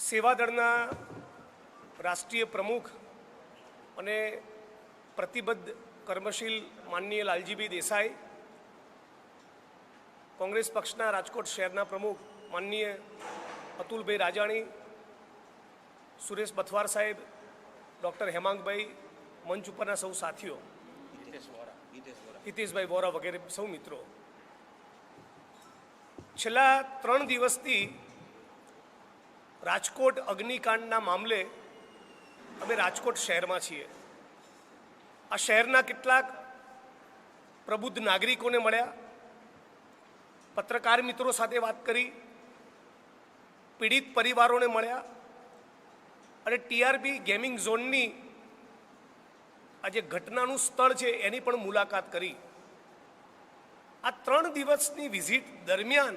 સેવાદળના રાષ્ટ્રીય પ્રમુખ અને પ્રતિબદ્ધ કર્મશીલ માનનીય લાલજીભાઈ દેસાઈ, કોંગ્રેસ પક્ષના રાજકોટ શહેરના પ્રમુખ માનનીય અતુલભાઈ રાજાણી, સુરેશ બથવાર સાહેબ, ડૉક્ટર હેમાંગભાઈ, મંચ ઉપરના સૌ સાથીઓ, હિતેશભાઈ વોરા વગેરે સૌ મિત્રો, છેલ્લા 3 દિવસથી રાજકોટ અગ્નિકાંડના મામલે અમે રાજકોટ શહેરમાં છીએ. આ શહેરના કેટલાક પ્રબુદ્ધ નાગરિકોને મળ્યા, પત્રકાર મિત્રો સાથે વાત કરી, પીડિત પરિવારોને મળ્યા અને ટીઆરપી ગેમિંગ ઝોનની આ જે ઘટનાનું સ્થળ છે એની પણ મુલાકાત કરી. આ 3 દિવસની વિઝિટ દરમિયાન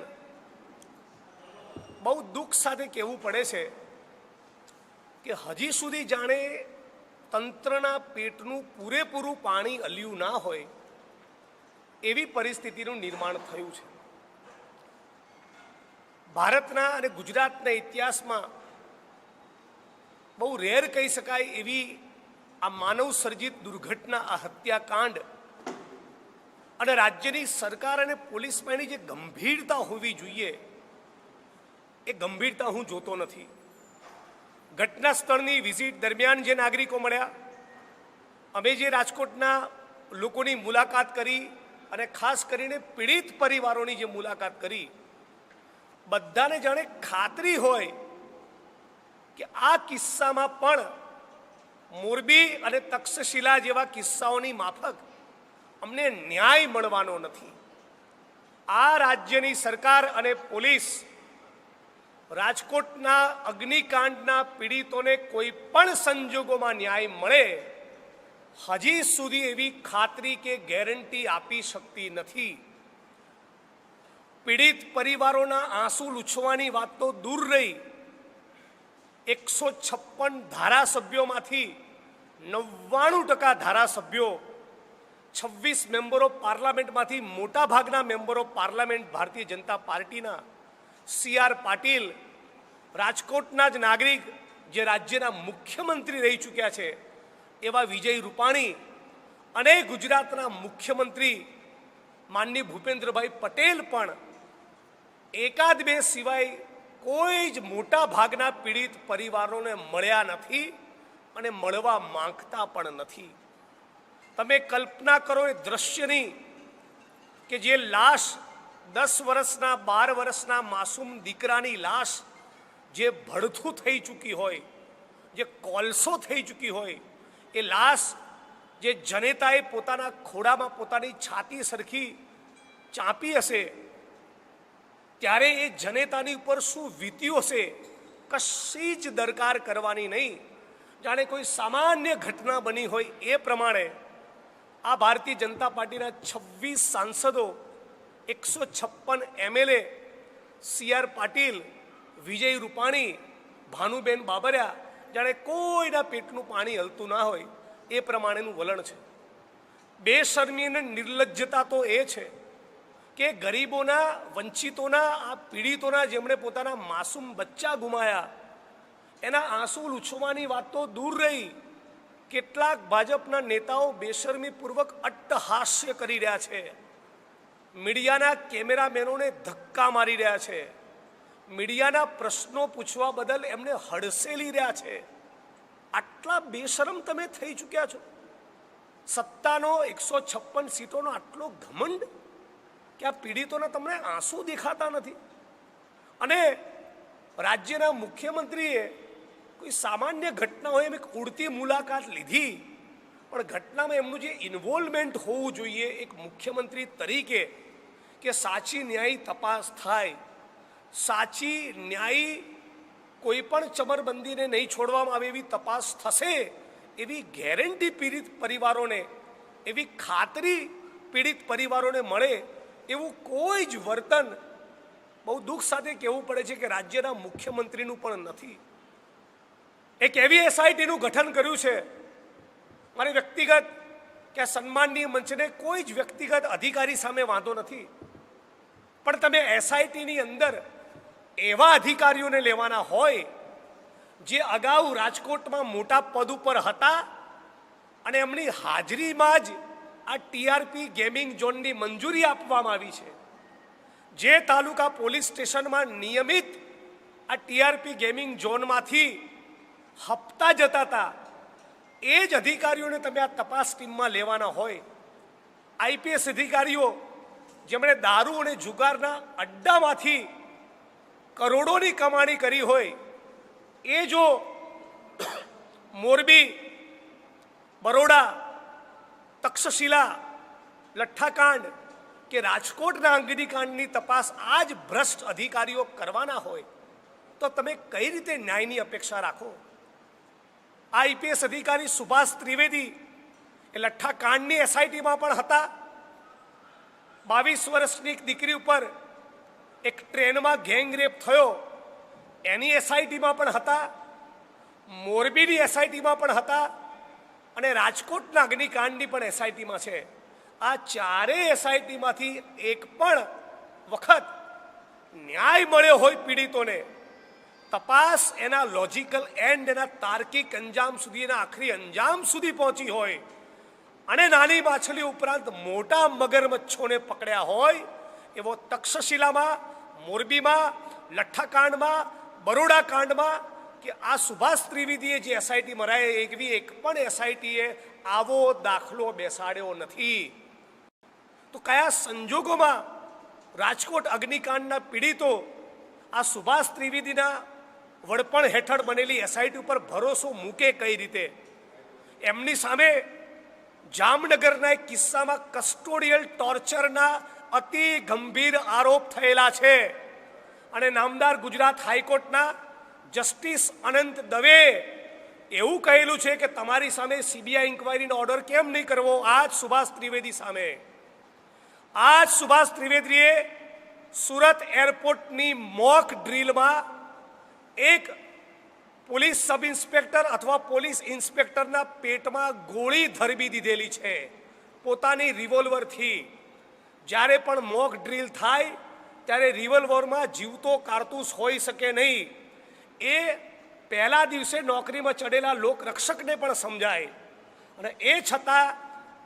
બહુ દુઃખ સાથે કહેવું પડે છે કે હજી સુધી જાણે તંત્રના પેટનું પૂરેપૂરું પાણી હલ્યું ના હોય એવી પરિસ્થિતિનું નિર્માણ થયું છે. ભારતના અને ગુજરાતના ઇતિહાસમાં બહુ રેર કહી શકાય એવી આ માનવ સર્જિત દુર્ઘટના, આ હત્યાકાંડ અને રાજ્યની સરકાર અને પોલીસમાં એની જે ગંભીરતા હોવી જોઈએ એ ગંભીરતા હું જોતો નથી. ઘટના સ્થળની વિઝિટ દરમિયાન જે નાગરિકો મળ્યા, અમે જે રાજકોટના લોકોની મુલાકાત કરી અને ખાસ કરીને પીડિત પરિવારોની જે મુલાકાત કરી, બધાને જાણે ખાતરી હોય કે આ કિસ્સામાં પણ મોરબી અને તક્ષશિલા જેવા કિસ્સાઓની માફક અમને ન્યાય મળવાનો નથી. આ રાજ્યની સરકાર અને પોલીસ રાજકોટના અગ્નિકાંડના પીડિતોને કોઈ પણ સંજોગોમાં ન્યાય મળે હજી સુધી એવી ખાતરી કે ગેરંટી આપી શકતી નથી. પીડિત પરિવારોના આંસુ લૂછવાની વાત તો દૂર રહી, 156 ધારાસભ્યોમાંથી 99% ધારાસભ્યો, 26 મેમ્બર ઓફ પાર્લામેન્ટમાંથી મોટાભાગના member of parliament Bharatiya Janata પાર્ટીના, CR પાટીલ, રાજકોટના જ નાગરિક જે રાજ્યના મુખ્યમંત્રી રહી ચૂક્યા છે એવા વિજય રૂપાણી અને ગુજરાતના મુખ્યમંત્રી માનનીય ભૂપેન્દ્રભાઈ પટેલ પણ એકાદ બે સિવાય કોઈ જ મોટા ભાગના પીડિત પરિવારોને મળ્યા નથી અને મળવા માંગતા પણ નથી. તમે કલ્પના કરો એ દ્રશ્યની કે જે લાશ 10 વર્ષના 12 વર્ષના માસૂમ દીકરાની લાશ જે ભડથું થઈ ચૂકી હોય, જે કોલસો થઈ ચૂકી હોય, એ લાશ જે જનેતાએ પોતાના ખોડામાં પોતાની છાતી સરખી ચાંપી હશે ત્યારે એ જનેતાની ઉપર શું વીત્યું હશે કશી જ દરકાર કરવાની નહીં. જાણે કોઈ સામાન્ય ઘટના બની હોય એ પ્રમાણે આ ભારતીય જનતા પાર્ટીના 26 સાંસદો, 156 MLA, CR પાટીલ, વિજય રૂપાણી, ભાનુબેન બાબરિયા, જાણે કોઈના પેટનું પાણી હલતું ના હોય એ પ્રમાણેનું વલણ છે. બેશરમી અને નિર્લજ્જતા તો એ છે કે ગરીબોના, વંચિતોના, આ પીડિતોના જેમણે પોતાના માસૂમ બચ્ચા ગુમાયા એના આંસુ લૂછવાની વાત તો દૂર રહી, કેટલાક ભાજપના નેતાઓ બેશરમીપૂર્વક અટ્ટહાસ્ય કરી રહ્યા છે, મીડિયાના કેમેરામેનોને ધક્કા મારી રહ્યા છે, મીડિયાના પ્રશ્નો પૂછવા બદલ એમને હડસેલી રહ્યા છે. આટલા બેશરમ તમે થઈ ચૂક્યા છો. સત્તાનો 156 સીટોનો આટલો ઘમંડ કે આ પીડિતોના તમને આંસુ દેખાતા નથી. અને રાજ્યના મુખ્યમંત્રીએ કોઈ સામાન્ય ઘટના હોય એમ એક ઉડતી મુલાકાત લીધી, પણ ઘટનામાં એમનું જે ઇન્વોલ્વમેન્ટ હોવું જોઈએ એક મુખ્યમંત્રી તરીકે કે સાચી ન્યાયી તપાસ થાય, સાચી ન્યાયી કોઈ પણ ચમરબંધીને નહીં છોડવામાં આવે એવી તપાસ થશે એવી ગેરંટી પીડિત પરિવારોને, એવી ખાતરી પીડિત પરિવારોને મળે એવું કોઈ જ વર્તન બહુ દુઃખ સાથે કહેવું પડે છે કે રાજ્યના મુખ્યમંત્રીનું પણ નથી. એક એવી SITનું ગઠન કર્યું છે, મારી વ્યક્તિગત કે આ સન્માનની મંચને કોઈ જ વ્યક્તિગત અધિકારી સામે વાંધો નથી, પણ તમે SITની અંદર એવા અધિકારીઓને લેવાના હોય જે અગાઉ રાજકોટમાં મોટા પદ ઉપર હતા અને એમની હાજરીમાં જ આ ટીઆરપી ગેમિંગ ઝોનની મંજૂરી આપવામાં આવી છે, જે તાલુકા પોલીસ સ્ટેશનમાં નિયમિત આ ટીઆરપી ગેમિંગ ઝોનમાંથી હપ્તા જતા હતા, એ જ અધિકારીઓને તમે આ તપાસ ટીમમાં લેવાના હોય. આઈપીએસ અધિકારીઓ જેમણે દારૂ અને જુગારના અડ્ડામાંથી કરોડોની કમાણી કરી હોય, એ જો મોરબી, બરોડા, તક્ષશિલા, લઠ્ઠાકાંડ કે રાજકોટના અગ્નિકાંડની તપાસ આ જ ભ્રષ્ટ અધિકારીઓ કરવાના હોય તો તમે કઈ રીતે ન્યાયની અપેક્ષા રાખો? આઈપીએસ અધિકારી સુભાષ ત્રિવેદી એ લઠ્ઠાકાંડની એસઆઈટીમાં પણ હતા. 22 વર્ષની દીકરી ઉપર એક ટ્રેનમાં ગેંગરેપ થયો, એની એસઆઈટીમાં પણ હતા, મોરબીની એસઆઈટીમાં પણ હતા અને રાજકોટના અગ્નિકાંડની પણ એસઆઈટીમાં છે. આ ચારેય એસઆઈટીમાંથી એક પણ વખત ન્યાય મળ્યો હોય પીડિતોને, તપાસ એના લોજિકલ એન્ડ, એના તાર્કિક અંજામ સુધી, એના આખરી અંજામ સુધી પહોંચી હોય અને નાની માછલી ઉપરાંત મોટા મગરમચ્છોને પકડ્યા હોય, એવો તક્ષશિલામાં, મોરબીમાં, લઠ્ઠાકાંડમાં, બરોડા કાંડમાં કે આ સુભાષ ત્રિવેદીએ જે એસઆઈટી મરાય એવી એક પણ એસઆઈટીએ આવો દાખલો બેસાડ્યો નથી. તો કયા સંજોગોમાં રાજકોટ અગ્નિકાંડના પીડિતો આ સુભાષ ત્રિવેદીના વડપણ હેઠળ બનેલી એસઆઈટી ઉપર ભરોસો મૂકે કઈ રીતે? એમની સામે જામનગરના એક કિસ્સામાં કસ્ટોડિયલ ટોર્ચરના અતિ ગંભીર આરોપ થયેલા છે અને નામદાર ગુજરાત હાઈકોર્ટના જસ્ટિસ અનંત દવે એવું કહેલું છે કે તમારી સામે સીબીઆઈ ઇન્કવાયરીનો ઓર્ડર કેમ નહીં કરવો? આજ સુભાષ ત્રિવેદી સામે, આજ સુભાષ ત્રિવેદીએ સુરત એરપોર્ટની મોક ડ્રીલમાં એક પોલીસ સબ ઇન્સ્પેક્ટર અથવા પોલીસ ઇન્સ્પેક્ટરના પેટમાં ગોળી ધરબી દીધેલી છે પોતાની રિવોલ્વરથી. જ્યારે પણ મોક ડ્રીલ થાય ત્યારે રિવોલ્વરમાં જીવતો કારતૂસ હોઈ શકે નહીં, એ પહેલા દિવસે નોકરીમાં ચડેલા લોકરક્ષકને પણ સમજાય. અને એ છતાં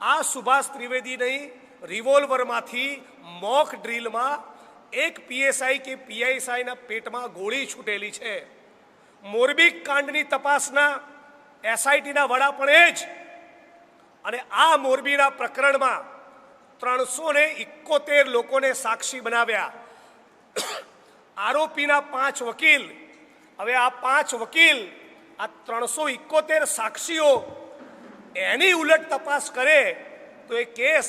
આ સુભાષ ત્રિવેદીની રિવોલ્વરમાંથી મોક ડ્રીલમાં એક પીએસઆઈ કે પીઆઈએસઆઈના પેટમાં ગોળી છૂટેલી છે. મોરબી કાંડની તપાસના એસઆઈટીના વડા પણ એ જ. અને આ મોરબીના પ્રકરણમાં 371 લોકોને સાક્ષી બનાવ્યા. આરોપીના 5 વકીલ. હવે આ 5 વકીલ આ 371 સાક્ષીઓ એની ઉલટ તપાસ કરે તો એ કેસ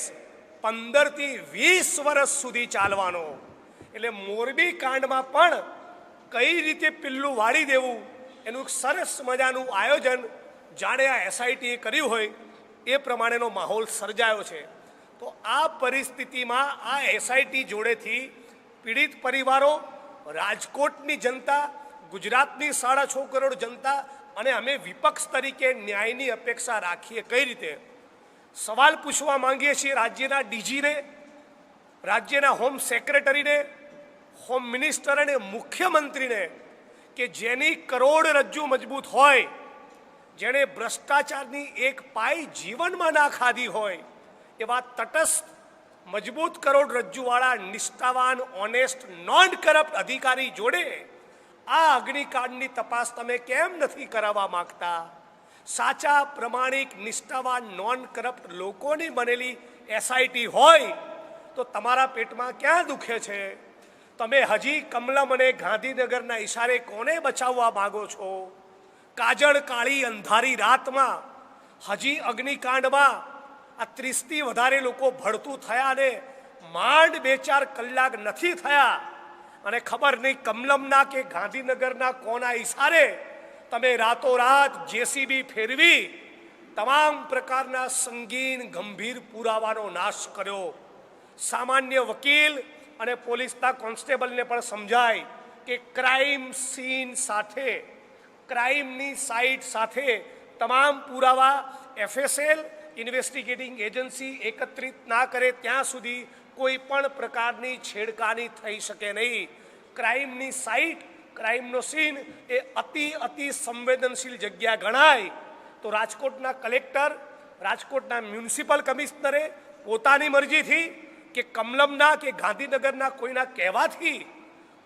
15 થી 20 વર્ષ સુધી ચાલવાનો. એટલે મોરબી કાંડમાં પણ કઈ રીતે પિલ્લું વાળી દેવું એનું સરસ મજાનું આયોજન જાણે આ એસઆઈટીએ કર્યું હોય એ પ્રમાણેનો માહોલ સર્જાયો છે. તો આ પરિસ્થિતિમાં આ એસઆઈટી જોડેથી પીડિત પરિવારો, રાજકોટની જનતા, ગુજરાતની 6.5 કરોડ જનતા અને અમે વિપક્ષ તરીકે ન્યાયની અપેક્ષા રાખીએ કઈ રીતે? સવાલ પૂછવા માંગીએ છીએ રાજ્યના ડીજીને, રાજ્યના હોમ સેક્રેટરીને, હોમ મિનિસ્ટર અને મુખ્યમંત્રીને કે જેની કરોડરજ્જુ મજબૂત હોય, જેણે ભ્રષ્ટાચારની એક પાઈ જીવનમાં ના ખાધી હોય, એવા તટસ્થ મજબૂત કરોડરજ્જુવાળા નિષ્ઠાવાન, ઓનેસ્ટ, નોન કરપ્ટ અધિકારી જોડે આ અગ્નિકાંડની તપાસ તમે કેમ નથી કરાવવા માંગતા? સાચા, પ્રમાણિક, નિષ્ઠાવાન, નોન કરપ્ટ લોકોની બનેલી એસઆઈટી હોય તો તમારા પેટમાં ક્યાં દુખે છે? તમે હજી કમલમ અને ગાંધીનગરના ઈશારે કોને બચાવવા માંગો છો? કાજળ કાળી અંધારી રાતમાં હજી અગ્નિકાંડમાં આ 30થી વધારે લોકો ભડતું થયા ને માંડ 2-4 કલાક નથી થયા અને ખબર નહીં કમલમના કે ગાંધીનગરના કોના ઈશારે તમે રાતોરાત જેસીબી ફેરવી તમામ પ્રકારના સંગીન ગંભીર પુરાવાનો નાશ કર્યો. સામાન્ય વકીલ અને પોલીસના કોન્સ્ટેબલને પણ સમજાય કે ક્રાઇમ સીન સાથે, ક્રાઇમની સાઇટ સાથે તમામ પુરાવા એફએસએલ ઇન્વેસ્ટિગેટિંગ એજન્સી એકત્રિત ના કરે ત્યાં સુધી કોઈ પણ પ્રકારની છેડખાની થઈ શકે નહીં. ક્રાઇમની સાઇટ ક્રાઇમનો સીન એ અતિ સંવેદનશીલ જગ્યા ગણાય તો રાજકોટના કલેક્ટર, રાજકોટના મ્યુનિસિપલ કમિશનરે પોતાની મરજીથી કે કમલમના કે ગાંધીનગરના કોઈના કહેવાથી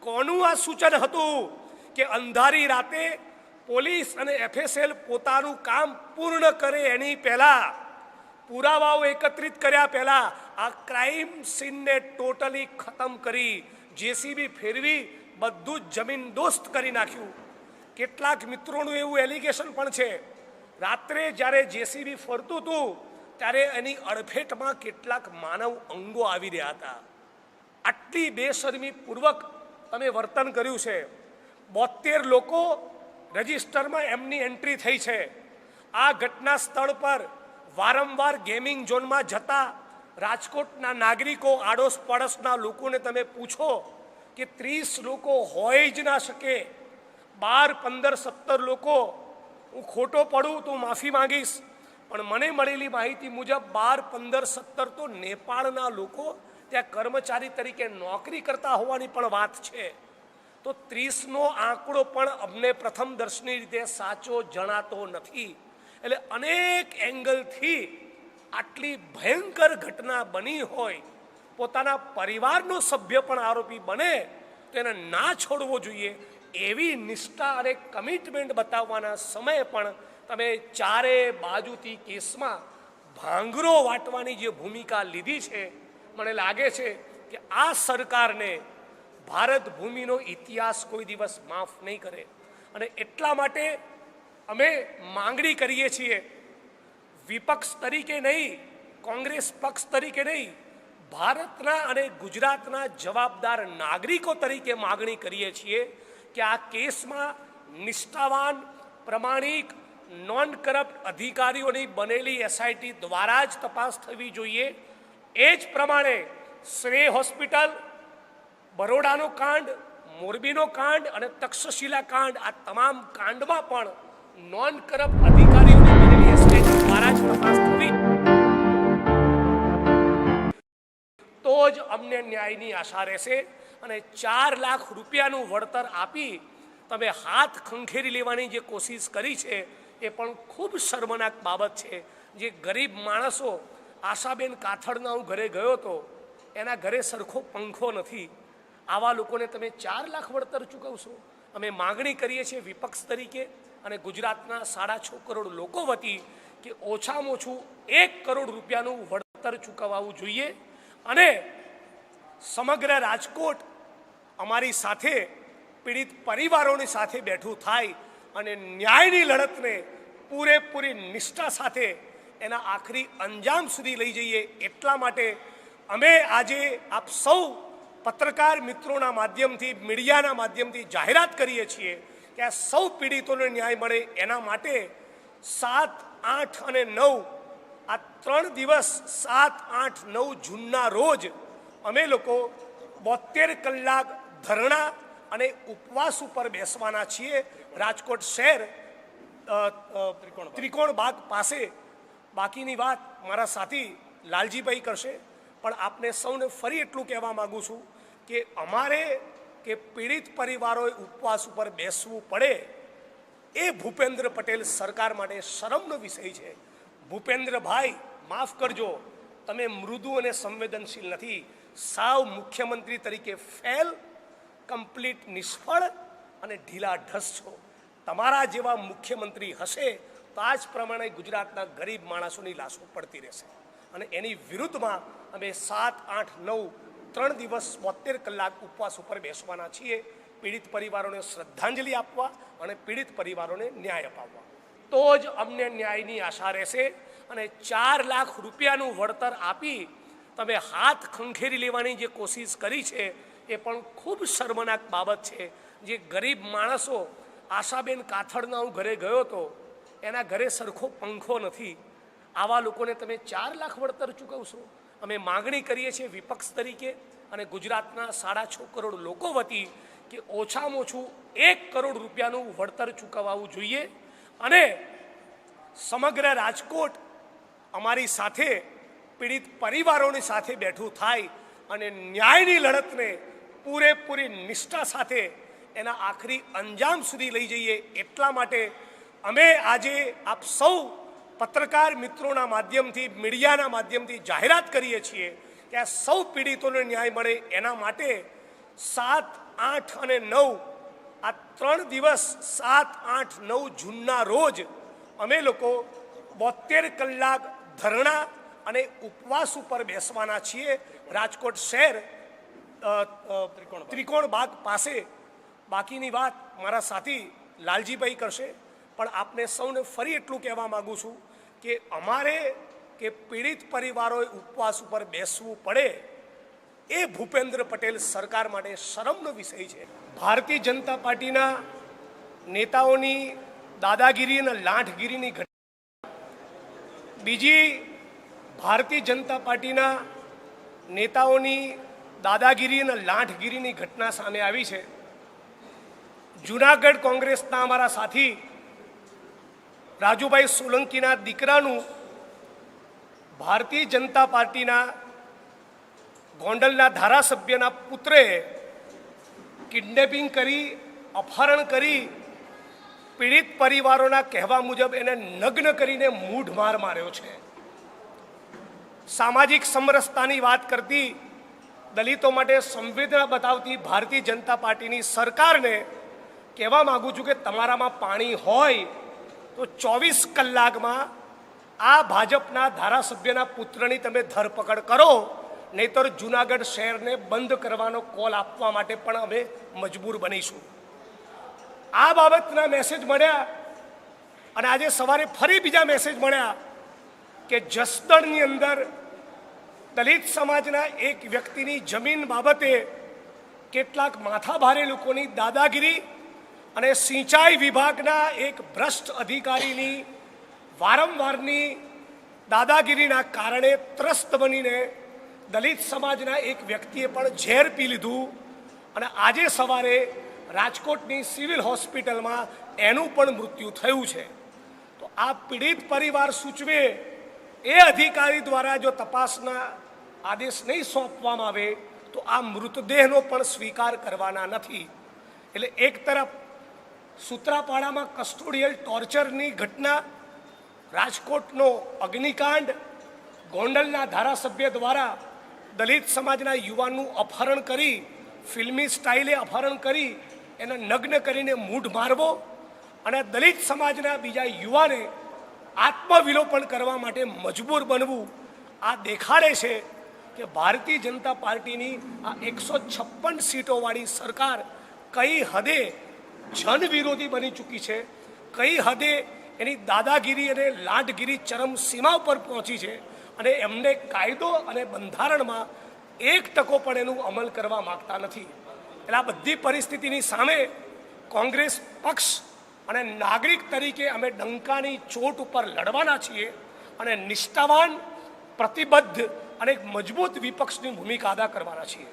કોનું આ સૂચન હતું કે અંધારી રાતે પોલીસ અને FSL પોતાનું કામ પૂર્ણ કરે એની પહેલા, પુરાવાઓ એકત્રિત કર્યા પહેલા આ ક્રાઇમ સીનને ટોટલી ખતમ કરી JCB ફેરવી બધું જ જમીનદોસ્ત કરી નાખ્યું. કેટલાક મિત્રોનું એવું એલિગેશન પણ છે રાત્રે જ્યારે JCB ફરતું હતું ત્યારે એની અડફેટમાં કેટલાક માનવ અંગો આવી રહ્યા હતા. આટલી બેશરમીપૂર્વક તમે વર્તન કર્યું છે. 72 લોકો રજિસ્ટરમાં એમની એન્ટ્રી થઈ છે. આ ઘટના સ્થળ પર વારંવાર ગેમિંગ ઝોનમાં જતા રાજકોટના નાગરિકો, આડોશ પડોશના લોકોને તમે પૂછો કે 30 લોકો હોય જ ના શકે, 12, 15, 17 લોકો. હું ખોટો પડું તો માફી માંગીશ, પણ મને મળેલી માહિતી મુજબ 12, 15, 17 તો નેપાળના લોકો ત્યાં કર્મચારી તરીકે નોકરી કરતા હોવાની પણ વાત છે. તો 30નો આંકડો પણ અમને પ્રથમ દર્શની રીતે સાચો જણાતો નથી. એટલે અનેક એંગલથી આટલી ભયંકર ઘટના બની હોય, પોતાના પરિવારનો સભ્ય પણ આરોપી બને તો એને ના છોડવો જોઈએ. એવી નિષ્ઠા અને કમિટમેન્ટ બતાવવાના સમયે પણ તમે ચારે બાજુથી કેસમાં ભાંગરો વાટવાની જે ભૂમિકા લીધી છે, મને લાગે છે કે આ સરકારને ભારત ભૂમિનો ઇતિહાસ કોઈ દિવસ માફ નહીં કરે. અને એટલા માટે અમે માંગણી કરીએ છીએ, વિપક્ષ તરીકે નહીં, કોંગ્રેસ પક્ષ તરીકે નહીં, ભારતના અને ગુજરાતના જવાબદાર નાગરિકો તરીકે માંગણી કરીએ છીએ કે આ કેસમાં નિષ્ઠાવાન, પ્રમાણિક, નોન કરપ્ટ અધિકારીઓની બનેલી SIT દ્વારા જ તપાસ થવી જોઈએ. એ જ પ્રમાણે શ્રેય હોસ્પિટલ, બરોડાનો કાંડ, મોરબીનો કાંડ અને તક્ષશિલા કાંડ, આ તમામ કાંડમાં પણ નોન કરપ્ટ અધિકારીઓની બનેલી SIT દ્વારા જ તપાસ થવી તો જ અમને ન્યાયની આશા રહેશે. અને 4 લાખ રૂપિયાનું વળતર આપી તમે હાથ ખંખેરી લેવાની જે કોશિશ કરી છે એ પણ ખૂબ શર્મનાક બાબત છે. જે ગરીબ માણસો, આશાબેન કાથડના હું ઘરે ગયો હતો, એના ઘરે સરખો પંખો નથી. આવા લોકોને તમે 4 લાખ વળતર ચૂકવશો? અમે માગણી કરીએ છીએ વિપક્ષ તરીકે અને ગુજરાતના 6.5 કરોડ લોકો વતી કે ઓછામાં ઓછું 1 કરોડ રૂપિયાનું વળતર ચૂકવવું જોઈએ. અને સમગ્ર રાજકોટ અમારી સાથે, પીડિત પરિવારોની સાથે બેઠું થાય અને ન્યાયની લડતને પૂરેપૂરી નિષ્ઠા સાથે એના આખરી અંજામ સુધી લઈ જઈએ. એટલા માટે અમે આજે આપ સૌ પત્રકાર મિત્રોના માધ્યમથી, મીડિયાના માધ્યમથી જાહેરાત કરીએ છીએ કે આ સૌ પીડિતોને ન્યાય મળે એના માટે 7, 8 અને 9 આ 3 દિવસ 7, 8, 9 જૂનના રોજ અમે લોકો 72 કલાક ધરણા અને ઉપવાસ ઉપર બેસવાના છીએ. રાજકોટ શહેર ત્રિકોણ બાગ પાસે. બાકીની વાત મારા સાથી લાલજીભાઈ કરશે. પણ આપને સૌને ફરી એટલું કહેવા માગું છું કે અમારે કે પીડિત પરિવારોએ ઉપવાસ ઉપર બેસવું પડે એ ભૂપેન્દ્ર પટેલ સરકાર માટે શરમનો વિષય છે. ભૂપેન્દ્રભાઈ, માફ કરજો, તમે મૃદુ અને સંવેદનશીલ નથી. સાવ મુખ્યમંત્રી તરીકે ફેલ, કમ્પ્લીટ નિષ્ફળ અને ઢીલા ઢસ છો. તમારા જેવા મુખ્યમંત્રી હશે તો આ જ પ્રમાણે ગુજરાતના ગરીબ માણસોની લાશો પડતી રહેશે. અને એની વિરુદ્ધમાં અમે 7, 8, 9 3 દિવસ 72 કલાક ઉપવાસ ઉપર બેસવાના છીએ. પીડિત પરિવારોને શ્રદ્ધાંજલિ આપવા અને પીડિત પરિવારોને ન્યાય અપાવવા. તો જ અમને ન્યાયની આશા રહેશે. અને 4 લાખ રૂપિયાનું વળતર આપી તમે હાથ ખંખેરી લેવાની જે કોશિશ કરી છે એ પણ ખૂબ શર્મનાક બાબત છે. જે ગરીબ માણસો, આશાબેન કાથડના હું ઘરે ગયો હતો, એના ઘરે સરખો પંખો નથી. આવા લોકોને તમે 4 લાખ વળતર ચૂકવશો? અમે માગણી કરીએ છીએ વિપક્ષ તરીકે અને ગુજરાતના 6.5 કરોડ લોકો વતી કે ઓછામાં ઓછું 1 કરોડ રૂપિયાનું વળતર ચૂકવવું જોઈએ. અને સમગ્ર રાજકોટ અમારી સાથે, પીડિત પરિવારોની સાથે બેઠું થાય અને ન્યાયની લડતને પૂરેપૂરી નિષ્ઠા સાથે એના આખરી અંજામ સુધી લઈ જઈએ એટલા માટે અમે આજે આપ સૌ પત્રકાર મિત્રોના માધ્યમથી મીડિયાના માધ્યમથી જાહેરાત કરીએ છીએ કે આ સૌ પીડિતોને ન્યાય મળે એના માટે 7, 8 અને 9 આ 3 દિવસ 7, 8, 9 જૂનના રોજ અમે લોકો 72 કલાક ધરણા અને ઉપવાસ ઉપર બેસવાના છીએ રાજકોટ શહેર ત્રિકોણ બાગ પાસે. બાકીની વાત મારા સાથી લાલજીભાઈ કરશે, પણ આપને સૌને ફરી એટલું કહેવા માગું છું કે અમારે કે પીડિત પરિવારોએ ઉપવાસ ઉપર બેસવું પડે એ ભૂપેન્દ્ર પટેલ સરકાર માટે શરમનો વિષય છે. ભારતીય જનતા પાર્ટીના નેતાઓની દાદાગીરી અને લાંઠગીરીની ઘટના, બીજી ભારતીય જનતા પાર્ટીના નેતાઓની દાદાગીરી અને લાંઠગીરીની ઘટના સામે આવી છે. જૂનાગઢ કોંગ્રેસના અમારા સાથી રાજુભાઈ સોલંકીના દીકરાનું ભારતીય જનતા પાર્ટીના ગોંડલના ધારાસભ્યના પુત્રે કિડનેપિંગ કરી, અપહરણ કરી, પીડિત પરિવારોના કહેવા મુજબ એને નગ્ન કરીને મૂઢમાર માર્યો છે. સામાજિક સમરસતાની વાત કરતી, દલિતો માટે સંવેદના બતાવતી ભારતીય જનતા પાર્ટીની સરકારને કહેવા માગું છું કે તમારામાં પાણી હોય તો 24 કલાકમાં આ ભાજપના ધારાસભ્યના પુત્રની તમે ધરપકડ કરો, નહીતર જૂનાગઢ શહેરને બંધ કરવાનો કોલ આપવા માટે પણ અમે મજબૂર બનીશું. આ બાબતના મેસેજ મળ્યા અને આજે સવારે ફરી બીજા મેસેજ મળ્યા કે જસદણની અંદર દલિત સમાજના એક વ્યક્તિની જમીન બાબતે કેટલાક માથાભારે લોકોની દાદાગીરી અને સિંચાઈ વિભાગના એક ભ્રષ્ટ અધિકારીની વારંવારની દાદાગીરીના કારણે ત્રસ્ત બનીને દલિત સમાજના એક વ્યક્તિએ પણ ઝેર પી લીધું અને આજે સવારે રાજકોટની સિવિલ હોસ્પિટલમાં એનું પણ મૃત્યુ થયું છે. તો આ પીડિત પરિવાર સૂચવે એ અધિકારી દ્વારા જો તપાસના આદેશ નહીં સોંપવામાં આવે તો આ મૃતદેહનો પણ સ્વીકાર કરવાના નથી. એટલે એક તરફ સૂત્રાપાડામાં કસ્ટોડિયલ ટોર્ચરની ઘટના, રાજકોટનો અગ્નિકાંડ, ગોંડલના ધારાસભ્ય દ્વારા દલિત સમાજના યુવાનનું અપહરણ કરી, ફિલ્મી સ્ટાઇલે અપહરણ કરી એને નગ્ન કરીને મૂઢ મારવો અને દલિત સમાજના બીજા યુવાને આત્મવિલોપન કરવા માટે મજબૂર બનવું, આ દેખાડે છે કે ભારતીય જનતા પાર્ટીની આ 156 સીટોવાળી સરકાર કઈ હદે જનવિરોધી બની ચૂકી છે, કઈ હદે એની દાદાગીરી અને લાંઠગીરી ચરમ સીમા ઉપર પહોંચી છે અને એમને કાયદો અને બંધારણમાં 1% પણ એનું અમલ કરવા માગતા નથી. એટલે આ બધી પરિસ્થિતિની સામે કોંગ્રેસ પક્ષ અને નાગરિક તરીકે અમે ડંકાની ચોટ ઉપર લડવાના છીએ અને નિષ્ઠાવાન, પ્રતિબદ્ધ અને એક મજબૂત વિપક્ષની ભૂમિકા અદા કરવાના છીએ.